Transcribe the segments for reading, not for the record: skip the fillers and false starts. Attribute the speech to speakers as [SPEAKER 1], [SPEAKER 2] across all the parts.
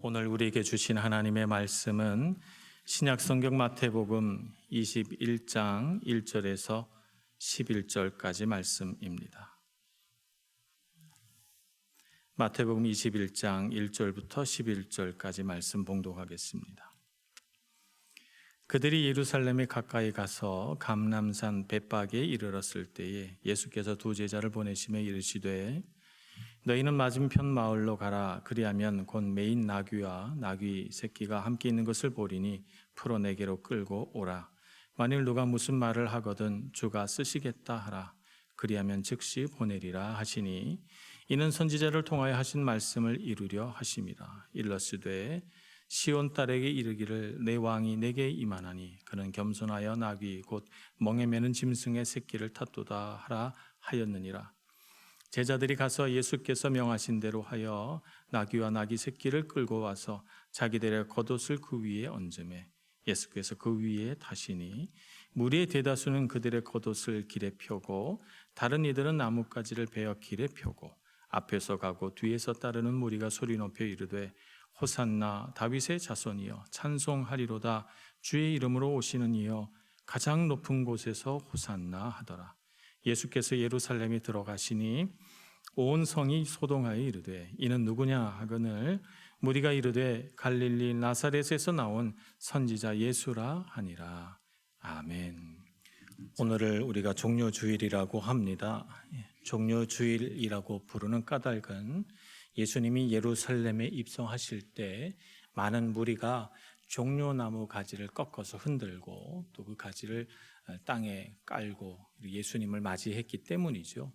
[SPEAKER 1] 오늘 우리에게 주신 하나님의 말씀은 신약성경 마태복음 21장 1절에서 11절까지 말씀입니다. 마태복음 21장 1절부터 11절까지 말씀 봉독하겠습니다. 그들이 예루살렘에 가까이 가서 감람산 벳박에 이르렀을 때에 예수께서 두 제자를 보내시며 이르시되 너희는 맞은편 마을로 가라. 그리하면 곧 매인 나귀와 나귀 새끼가 함께 있는 것을 보리니 풀어 내게로 끌고 오라. 만일 누가 무슨 말을 하거든 주가 쓰시겠다 하라. 그리하면 즉시 보내리라 하시니 이는 선지자를 통하여 하신 말씀을 이루려 하심이라. 일러스되 시온 딸에게 이르기를 내 왕이 내게 임하나니 그는 겸손하여 나귀 곧 멍에 매는 짐승의 새끼를 탔도다 하라 하였느니라. 제자들이 가서 예수께서 명하신 대로 하여 나귀와 나귀 새끼를 끌고 와서 자기들의 겉옷을 그 위에 얹으매 예수께서 그 위에 타시니 무리의 대다수는 그들의 겉옷을 길에 펴고 다른 이들은 나뭇가지를 베어 길에 펴고 앞에서 가고 뒤에서 따르는 무리가 소리 높여 이르되 호산나 다윗의 자손이여 찬송하리로다. 주의 이름으로 오시는 이여 가장 높은 곳에서 호산나 하더라. 예수께서 예루살렘에 들어가시니 온 성이 소동하여 이르되 이는 누구냐 하거늘 무리가 이르되 갈릴리 나사렛에서 나온 선지자 예수라 하니라. 아멘. 오늘을 우리가 종려주일이라고 합니다. 종려주일이라고 부르는 까닭은 예수님이 예루살렘에 입성하실 때 많은 무리가 종려나무 가지를 꺾어서 흔들고 또 그 가지를 땅에 깔고 예수님을 맞이했기 때문이죠.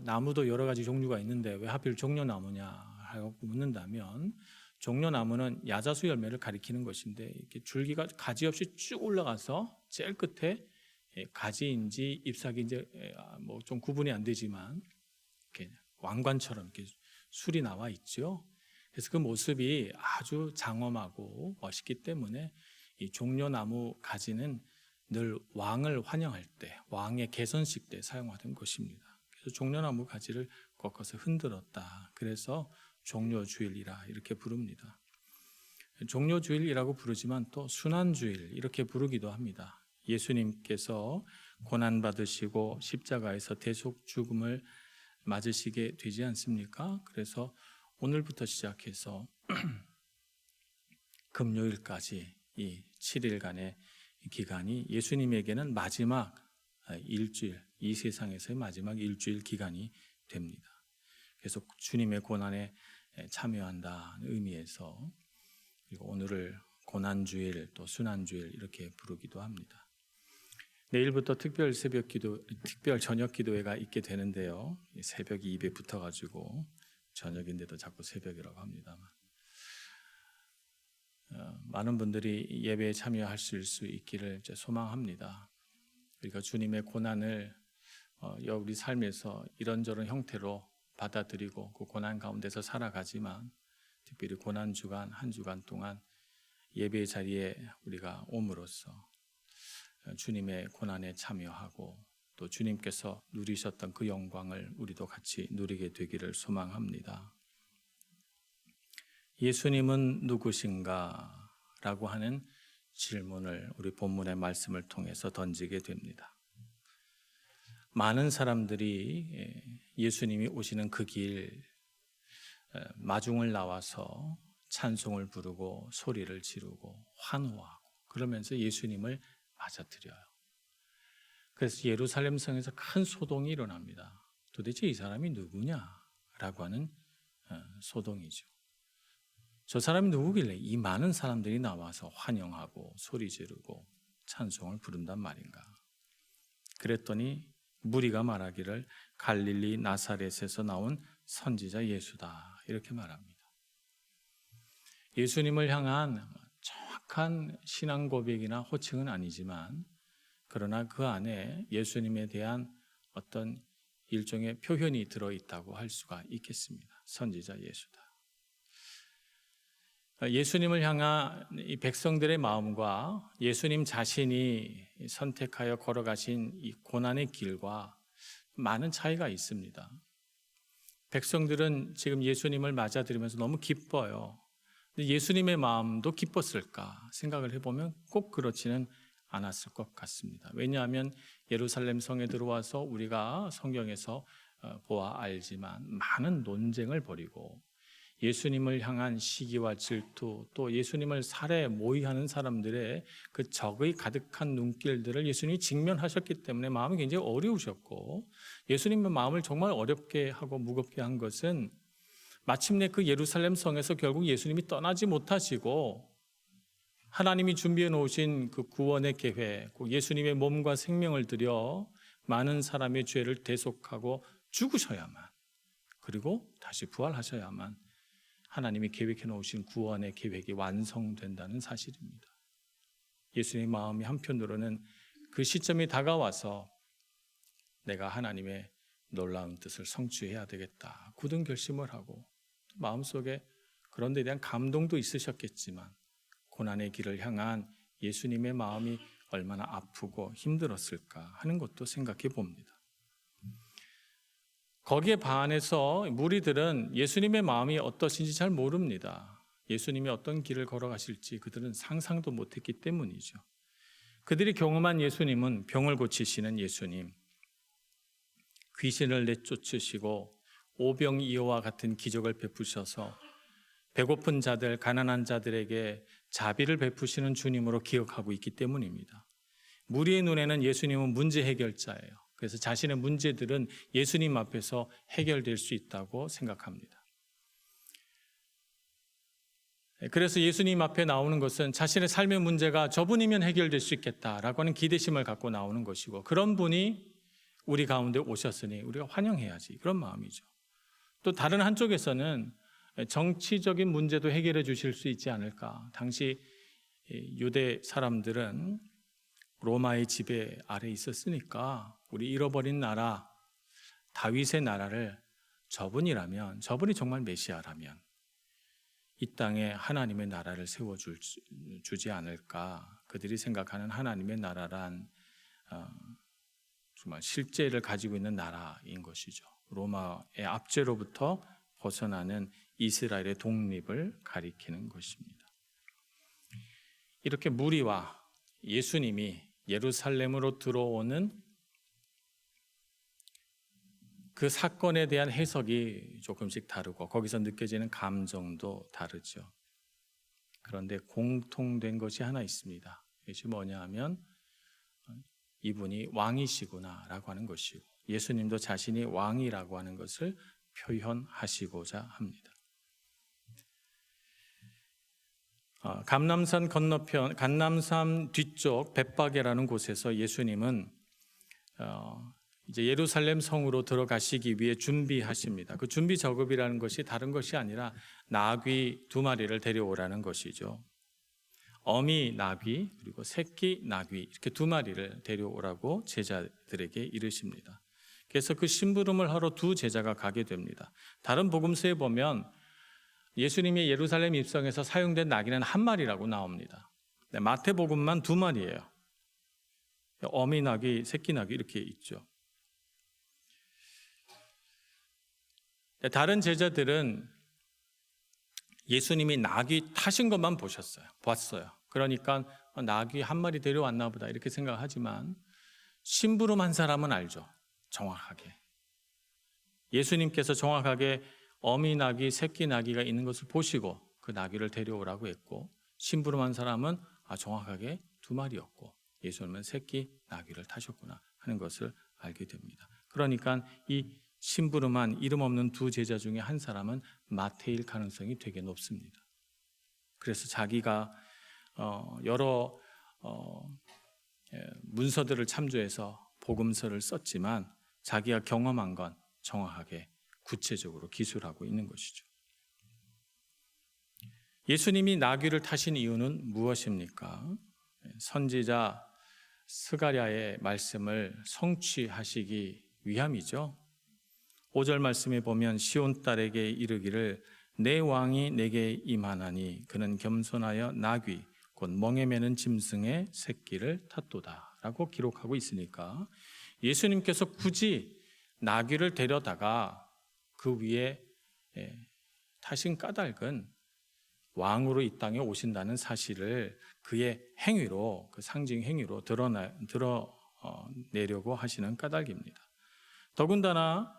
[SPEAKER 1] 나무도 여러 가지 종류가 있는데 왜 하필 종려나무냐 하고 묻는다면 종려나무는 야자수 열매를 가리키는 것인데 이렇게 줄기가 가지 없이 쭉 올라가서 제일 끝에 가지인지 잎사귀인지 좀 구분이 안 되지만 이렇게 왕관처럼 이렇게 술이 나와 있죠. 그래서 그 모습이 아주 장엄하고 멋있기 때문에 이 종려나무 가지는 늘 왕을 환영할 때, 왕의 개선식 때 사용하던 것입니다. 그래서 종려나무 가지를 꺾어서 흔들었다. 그래서 종려주일이라 이렇게 부릅니다. 종려주일이라고 부르지만 또 순환주일 이렇게 부르기도 합니다. 예수님께서 고난받으시고 십자가에서 대속 죽음을 맞으시게 되지 않습니까? 그래서 오늘부터 시작해서 금요일까지 이 7일간의 기간이 예수님에게는 마지막 일주일, 이 세상에서의 마지막 일주일 기간이 됩니다. 그래서 주님의 고난에 참여한다는 의미에서 그리고 오늘을 고난주일 또 순환주일 이렇게 부르기도 합니다. 내일부터 특별 저녁 기도회가 있게 되는데요. 새벽이 입에 붙어가지고 저녁인데도 자꾸 새벽이라고 합니다만 많은 분들이 예배에 참여하실 수 있기를 소망합니다. 우리가 주님의 고난을 우리 삶에서 이런저런 형태로 받아들이고 그 고난 가운데서 살아가지만 특별히 고난 주간 한 주간 동안 예배의 자리에 우리가 옴으로써 주님의 고난에 참여하고 또 주님께서 누리셨던 그 영광을 우리도 같이 누리게 되기를 소망합니다. 예수님은 누구신가? 라고 하는 질문을 우리 본문의 말씀을 통해서 던지게 됩니다. 많은 사람들이 예수님이 오시는 그 길 마중을 나와서 찬송을 부르고 소리를 지르고 환호하고 그러면서 예수님을 맞아들여요. 그래서 예루살렘 성에서 큰 소동이 일어납니다. 도대체 이 사람이 누구냐라고 하는 소동이죠. 저 사람이 누구길래 이 많은 사람들이 나와서 환영하고 소리 지르고 찬송을 부른단 말인가. 그랬더니 무리가 말하기를 갈릴리 나사렛에서 나온 선지자 예수다 이렇게 말합니다. 예수님을 향한 정확한 신앙 고백이나 호칭은 아니지만 그러나 그 안에 예수님에 대한 어떤 일종의 표현이 들어있다고 할 수가 있겠습니다. 선지자 예수다. 예수님을 향한 이 백성들의 마음과 예수님 자신이 선택하여 걸어가신 이 고난의 길과 많은 차이가 있습니다. 백성들은 지금 예수님을 맞아들이면서 너무 기뻐요. 근데 예수님의 마음도 기뻤을까 생각을 해보면 꼭 그렇지는 않았을 것 같습니다. 왜냐하면 예루살렘 성에 들어와서 우리가 성경에서 보아 알지만 많은 논쟁을 벌이고 예수님을 향한 시기와 질투, 또 예수님을 살해 모의하는 사람들의 그 적의 가득한 눈길들을 예수님이 직면하셨기 때문에 마음이 굉장히 어려우셨고, 예수님의 마음을 정말 어렵게 하고 무겁게 한 것은 마침내 그 예루살렘 성에서 결국 예수님이 떠나지 못하시고 하나님이 준비해 놓으신 그 구원의 계획, 예수님의 몸과 생명을 들여 많은 사람의 죄를 대속하고 죽으셔야만, 그리고 다시 부활하셔야만 하나님이 계획해 놓으신 구원의 계획이 완성된다는 사실입니다. 예수님의 마음이 한편으로는 그 시점이 다가와서 내가 하나님의 놀라운 뜻을 성취해야 되겠다 굳은 결심을 하고, 마음속에 그런 데 대한 감동도 있으셨겠지만 고난의 길을 향한 예수님의 마음이 얼마나 아프고 힘들었을까 하는 것도 생각해 봅니다. 거기에 반해서 무리들은 예수님의 마음이 어떠신지 잘 모릅니다. 예수님이 어떤 길을 걸어가실지 그들은 상상도 못했기 때문이죠. 그들이 경험한 예수님은 병을 고치시는 예수님, 귀신을 내쫓으시고 오병이어와 같은 기적을 베푸셔서 배고픈 자들, 가난한 자들에게 자비를 베푸시는 주님으로 기억하고 있기 때문입니다. 무리의 눈에는 예수님은 문제 해결자예요. 그래서 자신의 문제들은 예수님 앞에서 해결될 수 있다고 생각합니다. 그래서 예수님 앞에 나오는 것은 자신의 삶의 문제가 저분이면 해결될 수 있겠다라고 하는 기대심을 갖고 나오는 것이고, 그런 분이 우리 가운데 오셨으니 우리가 환영해야지, 그런 마음이죠. 또 다른 한쪽에서는 정치적인 문제도 해결해 주실 수 있지 않을까. 당시 유대 사람들은 로마의 지배 아래 있었으니까 우리 잃어버린 나라, 다윗의 나라를 저분이라면, 저분이 정말 메시아라면 이 땅에 하나님의 나라를 세워주지 않을까. 그들이 생각하는 하나님의 나라란 정말 실제를 가지고 있는 나라인 것이죠. 로마의 압제로부터 벗어나는 이스라엘의 독립을 가리키는 것입니다. 이렇게 무리와 예수님이 예루살렘으로 들어오는 그 사건에 대한 해석이 조금씩 다르고 거기서 느껴지는 감정도 다르죠. 그런데 공통된 것이 하나 있습니다. 그것이 뭐냐 하면 이분이 왕이시구나라고 하는 것이고, 예수님도 자신이 왕이라고 하는 것을 표현하시고자 합니다. 감람산 건너편, 감람산 뒤쪽 벳바게라는 곳에서 예수님은 이제 예루살렘 성으로 들어가시기 위해 준비하십니다. 그 준비 작업이라는 것이 다른 것이 아니라 나귀 2마리를 데려오라는 것이죠. 어미 나귀 그리고 새끼 나귀, 이렇게 2마리를 데려오라고 제자들에게 이르십니다. 그래서 그 심부름을 하러 2 제자가 가게 됩니다. 다른 복음서에 보면 예수님이 예루살렘 입성에서 사용된 나귀는 1마리라고 나옵니다. 마태복음만 2마리예요. 어미 나귀, 새끼 나귀 이렇게 있죠. 다른 제자들은 예수님이 나귀 타신 것만 봤어요. 그러니까 나귀 1마리 데려왔나 보다 이렇게 생각하지만, 심부름한 사람은 알죠. 정확하게. 예수님께서 정확하게 어미 나귀, 새끼 나귀가 있는 것을 보시고 그 나귀를 데려오라고 했고, 심부름한 사람은 정확하게 2마리였고 예수님은 새끼 나귀를 타셨구나 하는 것을 알게 됩니다. 그러니까 이 심부름한 이름 없는 2 제자 중에 한 사람은 마태일 가능성이 되게 높습니다. 그래서 자기가 여러 문서들을 참조해서 복음서를 썼지만 자기가 경험한 건 정확하게 구체적으로 기술하고 있는 것이죠. 예수님이 나귀를 타신 이유는 무엇입니까? 선지자 스가랴의 말씀을 성취하시기 위함이죠. 5절 말씀에 보면 시온 딸에게 이르기를 내 왕이 내게 임하나니 그는 겸손하여 나귀 곧 멍에 매는 짐승의 새끼를 탔도다 라고 기록하고 있으니까, 예수님께서 굳이 나귀를 데려다가 그 위에 타신 까닭은 왕으로 이 땅에 오신다는 사실을 그의 행위로, 그 상징 행위로 드러내려고 하시는 까닭입니다. 더군다나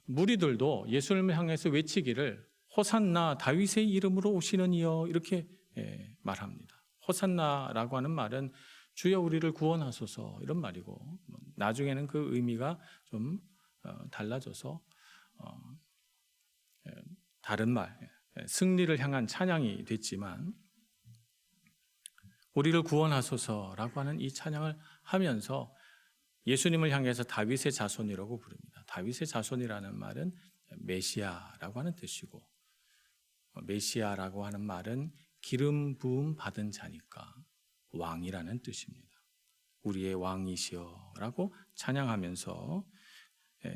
[SPEAKER 1] 무리들도 예수님을 향해서 외치기를 호산나 다윗의 이름으로 오시는 이여 이렇게 말합니다. 호산나라고 하는 말은 주여 우리를 구원하소서 이런 말이고, 나중에는 그 의미가 좀 달라져서 다른 말, 승리를 향한 찬양이 됐지만, 우리를 구원하소서라고 하는 이 찬양을 하면서 예수님을 향해서 다윗의 자손이라고 부릅니다. 다윗의 자손이라는 말은 메시아라고 하는 뜻이고, 메시아라고 하는 말은 기름 부음 받은 자니까 왕이라는 뜻입니다. 우리의 왕이시여라고 찬양하면서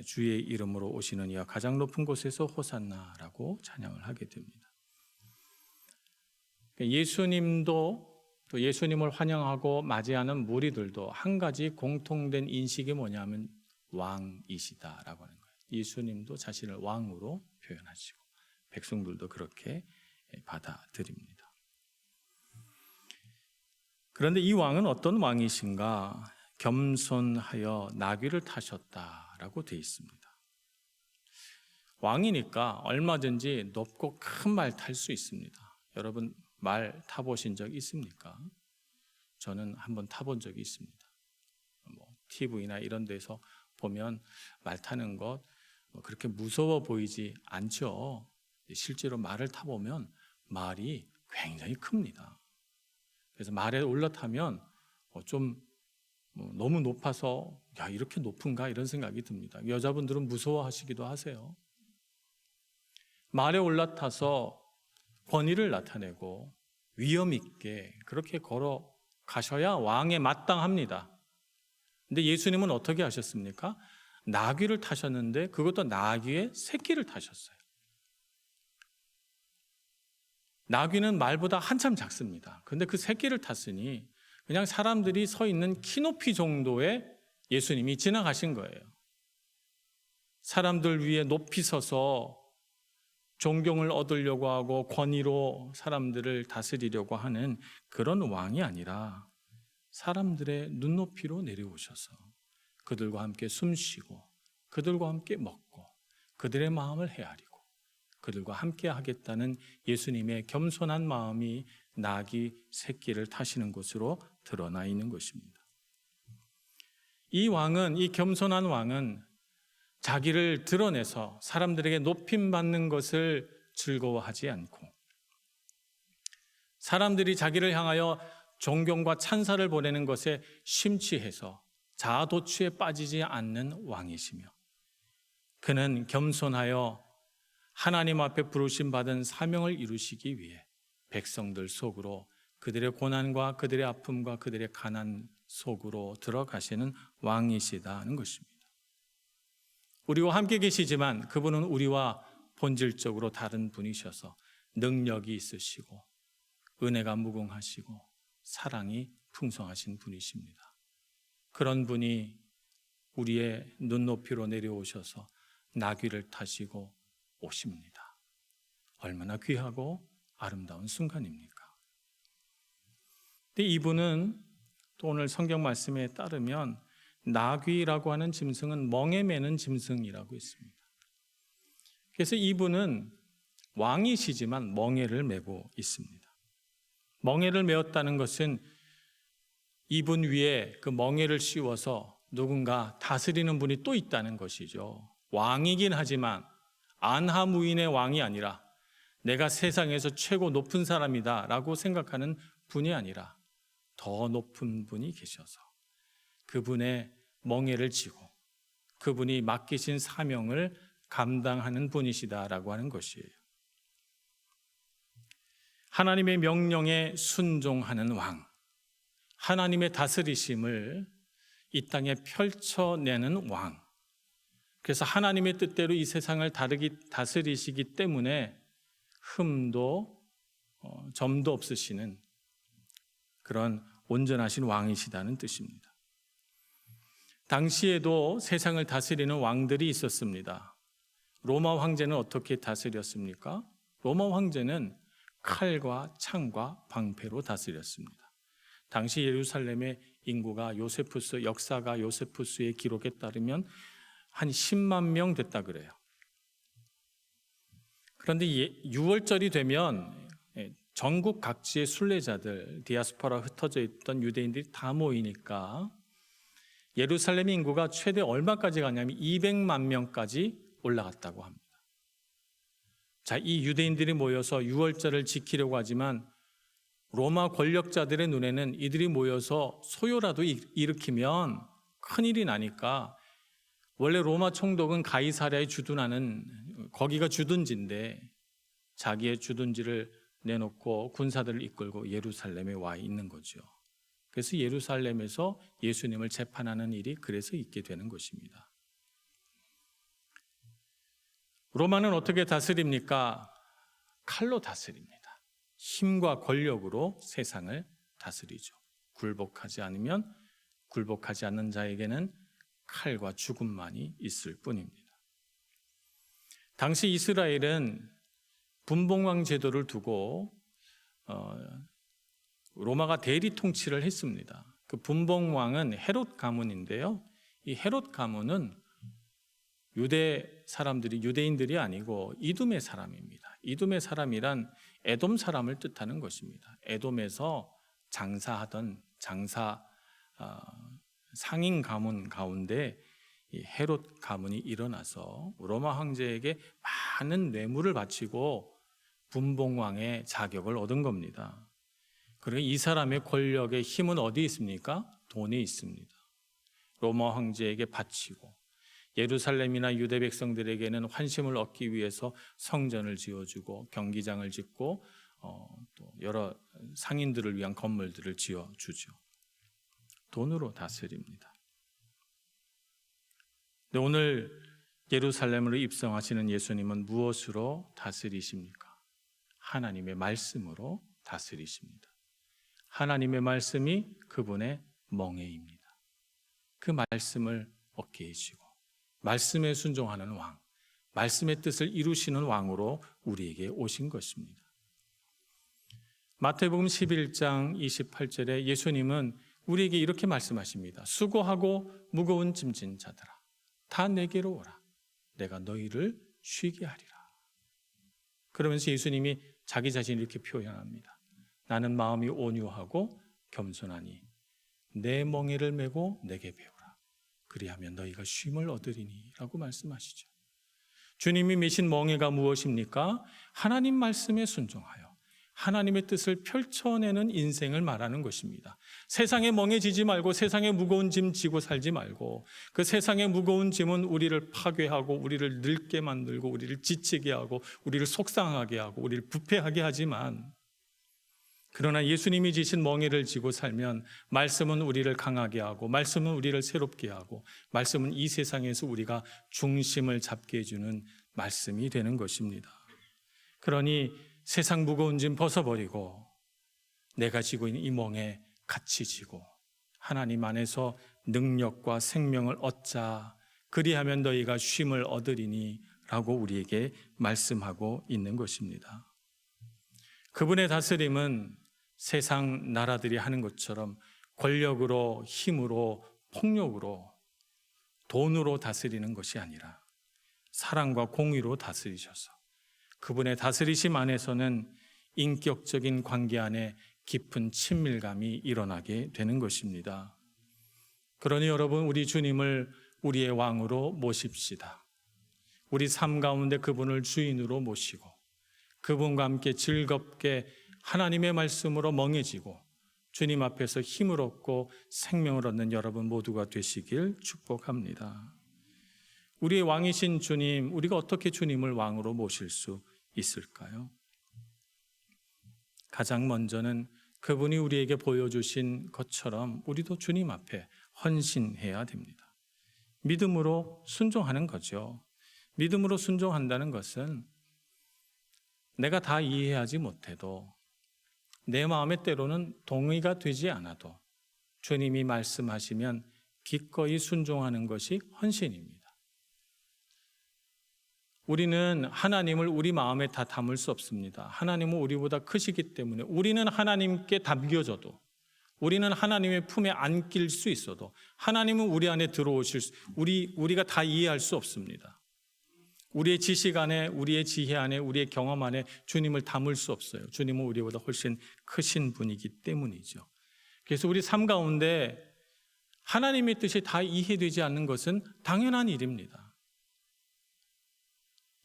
[SPEAKER 1] 주의 이름으로 오시는 이와 가장 높은 곳에서 호산나라고 찬양을 하게 됩니다. 예수님도, 또 예수님을 환영하고 맞이하는 무리들도 한 가지 공통된 인식이 뭐냐면 왕이시다라고 하는 거예요. 예수님도 자신을 왕으로 표현하시고 백성들도 그렇게 받아들입니다. 그런데 이 왕은 어떤 왕이신가? 겸손하여 나귀를 타셨다라고 되어 있습니다. 왕이니까 얼마든지 높고 큰 말 탈 수 있습니다. 여러분 말 타보신 적 있습니까? 저는 한번 타본 적이 있습니다. TV나 이런 데서 보면 말 타는 것 그렇게 무서워 보이지 않죠. 실제로 말을 타보면 말이 굉장히 큽니다. 그래서 말에 올라타면 좀 너무 높아서 야 이렇게 높은가 이런 생각이 듭니다. 여자분들은 무서워하시기도 하세요. 말에 올라타서 권위를 나타내고 위엄 있게 그렇게 걸어가셔야 왕에 마땅합니다. 근데 예수님은 어떻게 하셨습니까? 나귀를 타셨는데 그것도 나귀의 새끼를 타셨어요. 나귀는 말보다 한참 작습니다. 그런데 그 새끼를 탔으니 그냥 사람들이 서 있는 키높이 정도의 예수님이 지나가신 거예요. 사람들 위에 높이 서서 존경을 얻으려고 하고 권위로 사람들을 다스리려고 하는 그런 왕이 아니라 사람들의 눈높이로 내려오셔서 그들과 함께 숨쉬고 그들과 함께 먹고 그들의 마음을 헤아리고 그들과 함께 하겠다는 예수님의 겸손한 마음이 나귀 새끼를 타시는 것으로 드러나 있는 것입니다. 이 겸손한 왕은 자기를 드러내서 사람들에게 높임받는 것을 즐거워하지 않고 사람들이 자기를 향하여 존경과 찬사를 보내는 것에 심취해서 자아도취에 빠지지 않는 왕이시며, 그는 겸손하여 하나님 앞에 부르심 받은 사명을 이루시기 위해 백성들 속으로 그들의 고난과 그들의 아픔과 그들의 가난 속으로 들어가시는 왕이시다는 것입니다. 우리와 함께 계시지만 그분은 우리와 본질적으로 다른 분이셔서 능력이 있으시고 은혜가 무궁하시고 사랑이 풍성하신 분이십니다. 그런 분이 우리의 눈높이로 내려오셔서 나귀를 타시고 오십니다. 얼마나 귀하고 아름다운 순간입니까? 근데 이분은 또 오늘 성경 말씀에 따르면 나귀라고 하는 짐승은 멍에 매는 짐승이라고 있습니다. 그래서 이분은 왕이시지만 멍에를 메고 있습니다. 멍에를 메었다는 것은 이분 위에 그 멍에를 씌워서 누군가 다스리는 분이 또 있다는 것이죠. 왕이긴 하지만 안하무인의 왕이 아니라 내가 세상에서 최고 높은 사람이다 라고 생각하는 분이 아니라 더 높은 분이 계셔서 그분의 멍에를 지고 그분이 맡기신 사명을 감당하는 분이시다라고 하는 것이에요. 하나님의 명령에 순종하는 왕, 하나님의 다스리심을 이 땅에 펼쳐내는 왕. 그래서 하나님의 뜻대로 이 세상을 다스리시기 때문에 흠도 점도 없으시는 그런 온전하신 왕이시다는 뜻입니다. 당시에도 세상을 다스리는 왕들이 있었습니다. 로마 황제는 어떻게 다스렸습니까? 로마 황제는 칼과 창과 방패로 다스렸습니다. 당시 예루살렘의 인구가 역사가 요세푸스의 기록에 따르면 한 10만 명 됐다 그래요. 그런데 6월절이 되면 전국 각지의 순례자들, 디아스포라 흩어져 있던 유대인들이 다 모이니까 예루살렘 인구가 최대 얼마까지 가냐면 200만 명까지 올라갔다고 합니다. 자, 이 유대인들이 모여서 6월절을 지키려고 하지만 로마 권력자들의 눈에는 이들이 모여서 소요라도 일으키면 큰일이 나니까, 원래 로마 총독은 가이사랴에 주둔하는, 거기가 주둔지인데 자기의 주둔지를 내놓고 군사들을 이끌고 예루살렘에 와 있는 거죠. 그래서 예루살렘에서 예수님을 재판하는 일이 그래서 있게 되는 것입니다. 로마는 어떻게 다스립니까? 칼로 다스립니다. 힘과 권력으로 세상을 다스리죠. 굴복하지 않는 자에게는 칼과 죽음만이 있을 뿐입니다. 당시 이스라엘은 분봉왕 제도를 두고 로마가 대리 통치를 했습니다. 그 분봉왕은 헤롯 가문인데요. 이 헤롯 가문은 유대인들이 아니고 이둠의 사람입니다. 이둠의 사람이란 에돔 사람을 뜻하는 것입니다. 에돔에서 장사하던 상인 가문 가운데 이 헤롯 가문이 일어나서 로마 황제에게 많은 뇌물을 바치고 분봉왕의 자격을 얻은 겁니다. 그리고 이 사람의 권력의 힘은 어디 있습니까? 돈에 있습니다. 로마 황제에게 바치고 예루살렘이나 유대 백성들에게는 환심을 얻기 위해서 성전을 지어주고 경기장을 짓고 또 여러 상인들을 위한 건물들을 지어주죠. 돈으로 다스립니다. 근데 오늘 예루살렘으로 입성하시는 예수님은 무엇으로 다스리십니까? 하나님의 말씀으로 다스리십니다. 하나님의 말씀이 그분의 멍에입니다. 그 말씀을 얻게 해주시고 말씀에 순종하는 왕, 말씀의 뜻을 이루시는 왕으로 우리에게 오신 것입니다. 마태복음 11장 28절에 예수님은 우리에게 이렇게 말씀하십니다. 수고하고 무거운 짐진 자들아, 다 내게로 오라. 내가 너희를 쉬게 하리라. 그러면서 예수님이 자기 자신을 이렇게 표현합니다. 나는 마음이 온유하고 겸손하니 내 멍에를 메고 내게 배우라. 그리하면 너희가 쉼을 얻으리니 라고 말씀하시죠. 주님이 메신 멍에가 무엇입니까? 하나님 말씀에 순종하여 하나님의 뜻을 펼쳐내는 인생을 말하는 것입니다. 세상에 멍해지지 말고 세상에 무거운 짐 지고 살지 말고, 그 세상의 무거운 짐은 우리를 파괴하고 우리를 늙게 만들고 우리를 지치게 하고 우리를 속상하게 하고 우리를 부패하게 하지만, 그러나 예수님이 지신 멍에를 지고 살면 말씀은 우리를 강하게 하고 말씀은 우리를 새롭게 하고 말씀은 이 세상에서 우리가 중심을 잡게 해주는 말씀이 되는 것입니다. 그러니 세상 무거운 짐 벗어버리고 내가 지고 있는 이 멍에 같이 지고 하나님 안에서 능력과 생명을 얻자. 그리하면 너희가 쉼을 얻으리니 라고 우리에게 말씀하고 있는 것입니다. 그분의 다스림은 세상 나라들이 하는 것처럼 권력으로, 힘으로, 폭력으로, 돈으로 다스리는 것이 아니라 사랑과 공의로 다스리셔서 그분의 다스리심 안에서는 인격적인 관계 안에 깊은 친밀감이 일어나게 되는 것입니다. 그러니 여러분, 우리 주님을 우리의 왕으로 모십시다. 우리 삶 가운데 그분을 주인으로 모시고 그분과 함께 즐겁게 하나님의 말씀으로 멍해지고 주님 앞에서 힘을 얻고 생명을 얻는 여러분 모두가 되시길 축복합니다. 우리의 왕이신 주님, 우리가 어떻게 주님을 왕으로 모실 수 있을까요? 가장 먼저는 그분이 우리에게 보여주신 것처럼 우리도 주님 앞에 헌신해야 됩니다. 믿음으로 순종하는 거죠. 믿음으로 순종한다는 것은 내가 다 이해하지 못해도 내 마음의 때로는 동의가 되지 않아도 주님이 말씀하시면 기꺼이 순종하는 것이 헌신입니다. 우리는 하나님을 우리 마음에 다 담을 수 없습니다. 하나님은 우리보다 크시기 때문에 우리는 하나님께 담겨져도, 우리는 하나님의 품에 안길 수 있어도 하나님은 우리 안에 들어오실 우리가 다 이해할 수 없습니다. 우리의 지식 안에, 우리의 지혜 안에, 우리의 경험 안에 주님을 담을 수 없어요. 주님은 우리보다 훨씬 크신 분이기 때문이죠. 그래서 우리 삶 가운데 하나님의 뜻이 다 이해되지 않는 것은 당연한 일입니다.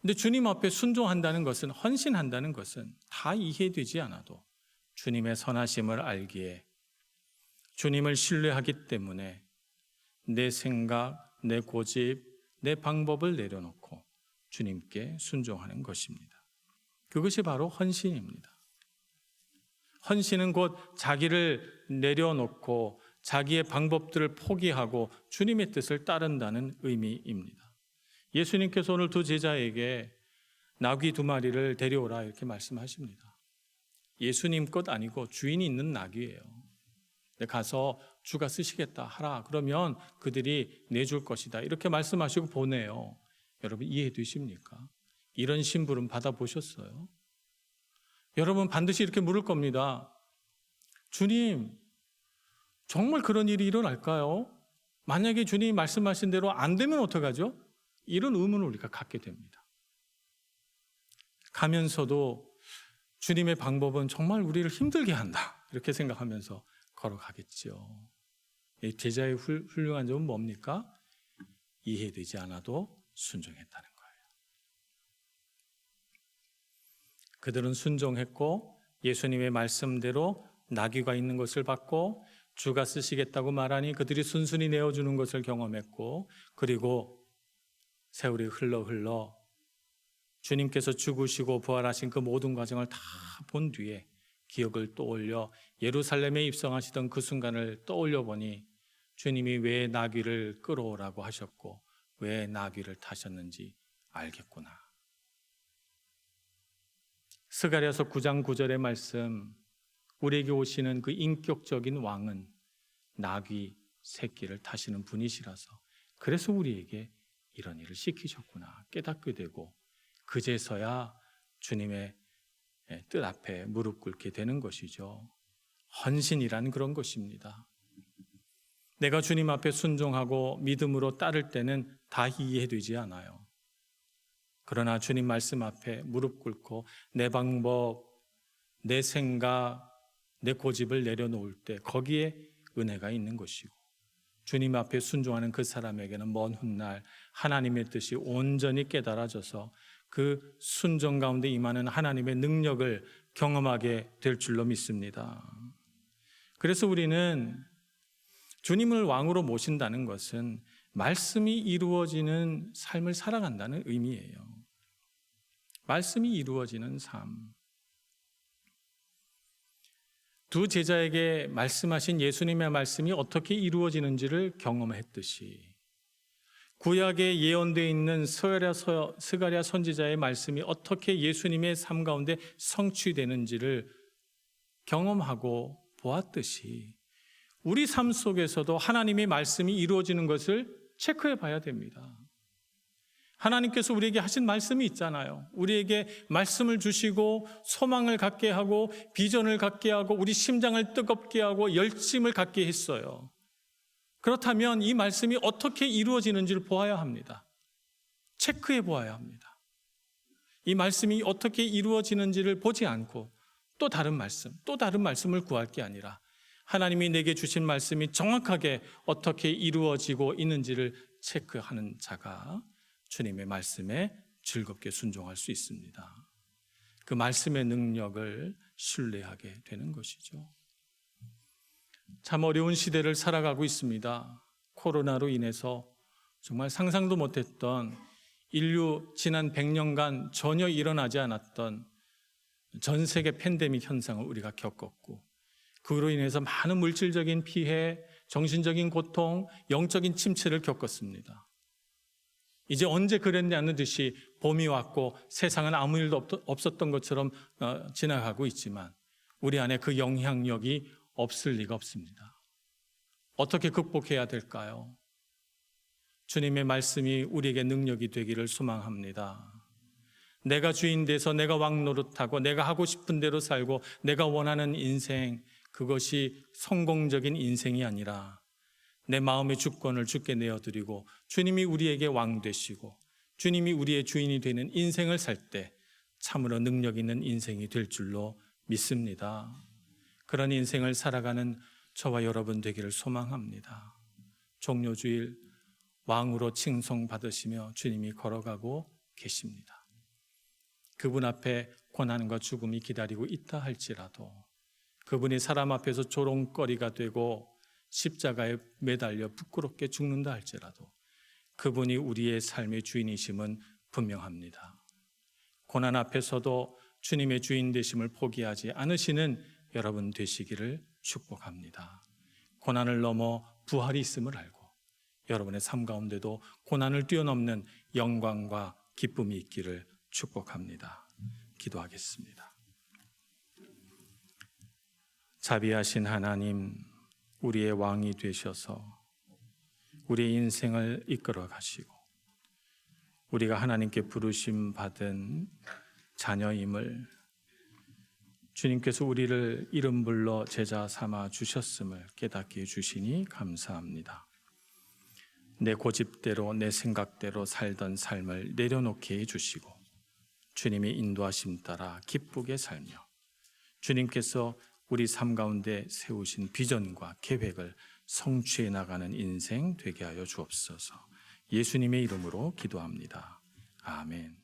[SPEAKER 1] 근데 주님 앞에 순종한다는 것은, 헌신한다는 것은 다 이해되지 않아도 주님의 선하심을 알기에, 주님을 신뢰하기 때문에 내 생각, 내 고집, 내 방법을 내려놓고 주님께 순종하는 것입니다. 그것이 바로 헌신입니다. 헌신은 곧 자기를 내려놓고 자기의 방법들을 포기하고 주님의 뜻을 따른다는 의미입니다. 예수님께서 오늘 두 제자에게 나귀 2마리를 데려오라 이렇게 말씀하십니다. 예수님 것 아니고 주인이 있는 나귀예요. 가서 주가 쓰시겠다 하라. 그러면 그들이 내줄 것이다. 이렇게 말씀하시고 보내요. 여러분 이해되십니까? 이런 심부름 받아보셨어요? 여러분 반드시 이렇게 물을 겁니다. 주님, 정말 그런 일이 일어날까요? 만약에 주님이 말씀하신 대로 안 되면 어떡하죠? 이런 의문을 우리가 갖게 됩니다. 가면서도 주님의 방법은 정말 우리를 힘들게 한다. 이렇게 생각하면서 걸어가겠죠. 이 제자의 훌륭한 점은 뭡니까? 이해되지 않아도 순종했다는 거예요. 그들은 순종했고 예수님의 말씀대로 나귀가 있는 것을 받고 주가 쓰시겠다고 말하니 그들이 순순히 내어주는 것을 경험했고, 그리고 세월이 흘러 주님께서 죽으시고 부활하신 그 모든 과정을 다 본 뒤에 기억을 떠올려 예루살렘에 입성하시던 그 순간을 떠올려 보니 주님이 왜 나귀를 끌어오라고 하셨고 왜 나귀를 타셨는지 알겠구나. 스가랴서 9장 9절의 말씀, 우리에게 오시는 그 인격적인 왕은 나귀 새끼를 타시는 분이시라서 그래서 우리에게 이런 일을 시키셨구나 깨닫게 되고, 그제서야 주님의 뜻 앞에 무릎 꿇게 되는 것이죠. 헌신이란 그런 것입니다. 내가 주님 앞에 순종하고 믿음으로 따를 때는 다 이해되지 않아요. 그러나 주님 말씀 앞에 무릎 꿇고 내 방법, 내 생각, 내 고집을 내려놓을 때 거기에 은혜가 있는 것이고, 주님 앞에 순종하는 그 사람에게는 먼 훗날 하나님의 뜻이 온전히 깨달아져서 그 순종 가운데 임하는 하나님의 능력을 경험하게 될 줄로 믿습니다. 그래서 우리는 주님을 왕으로 모신다는 것은 말씀이 이루어지는 삶을 살아간다는 의미예요. 말씀이 이루어지는 삶. 두 제자에게 말씀하신 예수님의 말씀이 어떻게 이루어지는지를 경험했듯이 구약에 예언되어 있는 스가랴 선지자의 말씀이 어떻게 예수님의 삶 가운데 성취되는지를 경험하고 보았듯이 우리 삶 속에서도 하나님의 말씀이 이루어지는 것을 체크해 봐야 됩니다. 하나님께서 우리에게 하신 말씀이 있잖아요. 우리에게 말씀을 주시고 소망을 갖게 하고 비전을 갖게 하고 우리 심장을 뜨겁게 하고 열심을 갖게 했어요. 그렇다면 이 말씀이 어떻게 이루어지는지를 보아야 합니다. 체크해 보아야 합니다. 이 말씀이 어떻게 이루어지는지를 보지 않고 또 다른 말씀을 구할 게 아니라 하나님이 내게 주신 말씀이 정확하게 어떻게 이루어지고 있는지를 체크하는 자가 주님의 말씀에 즐겁게 순종할 수 있습니다. 그 말씀의 능력을 신뢰하게 되는 것이죠. 참 어려운 시대를 살아가고 있습니다. 코로나로 인해서 정말 상상도 못했던 인류 지난 100년간 전혀 일어나지 않았던 전 세계 팬데믹 현상을 우리가 겪었고, 그로 인해서 많은 물질적인 피해, 정신적인 고통, 영적인 침체를 겪었습니다. 이제 언제 그랬냐는 듯이 봄이 왔고 세상은 아무 일도 없었던 것처럼 지나가고 있지만 우리 안에 그 영향력이 없을 리가 없습니다. 어떻게 극복해야 될까요? 주님의 말씀이 우리에게 능력이 되기를 소망합니다. 내가 주인 돼서 내가 왕 노릇하고 내가 하고 싶은 대로 살고 내가 원하는 인생, 그것이 성공적인 인생이 아니라 내 마음의 주권을 주께 내어드리고 주님이 우리에게 왕 되시고 주님이 우리의 주인이 되는 인생을 살 때 참으로 능력 있는 인생이 될 줄로 믿습니다. 그런 인생을 살아가는 저와 여러분 되기를 소망합니다. 종료주일 왕으로 칭송받으시며 주님이 걸어가고 계십니다. 그분 앞에 고난과 죽음이 기다리고 있다 할지라도 그분이 사람 앞에서 조롱거리가 되고 십자가에 매달려 부끄럽게 죽는다 할지라도 그분이 우리의 삶의 주인이심은 분명합니다. 고난 앞에서도 주님의 주인 되심을 포기하지 않으시는 여러분 되시기를 축복합니다. 고난을 넘어 부활이 있음을 알고 여러분의 삶 가운데도 고난을 뛰어넘는 영광과 기쁨이 있기를 축복합니다. 기도하겠습니다. 자비하신 하나님, 우리의 왕이 되셔서 우리의 인생을 이끌어 가시고 우리가 하나님께 부르심 받은 자녀임을 주님께서 우리를 이름 불러 제자 삼아 주셨음을 깨닫게 해주시니 감사합니다. 내 고집대로 내 생각대로 살던 삶을 내려놓게 해주시고 주님의 인도하심 따라 기쁘게 살며 주님께서 우리 삶 가운데 세우신 비전과 계획을 성취해 나가는 인생 되게 하여 주옵소서. 예수님의 이름으로 기도합니다. 아멘.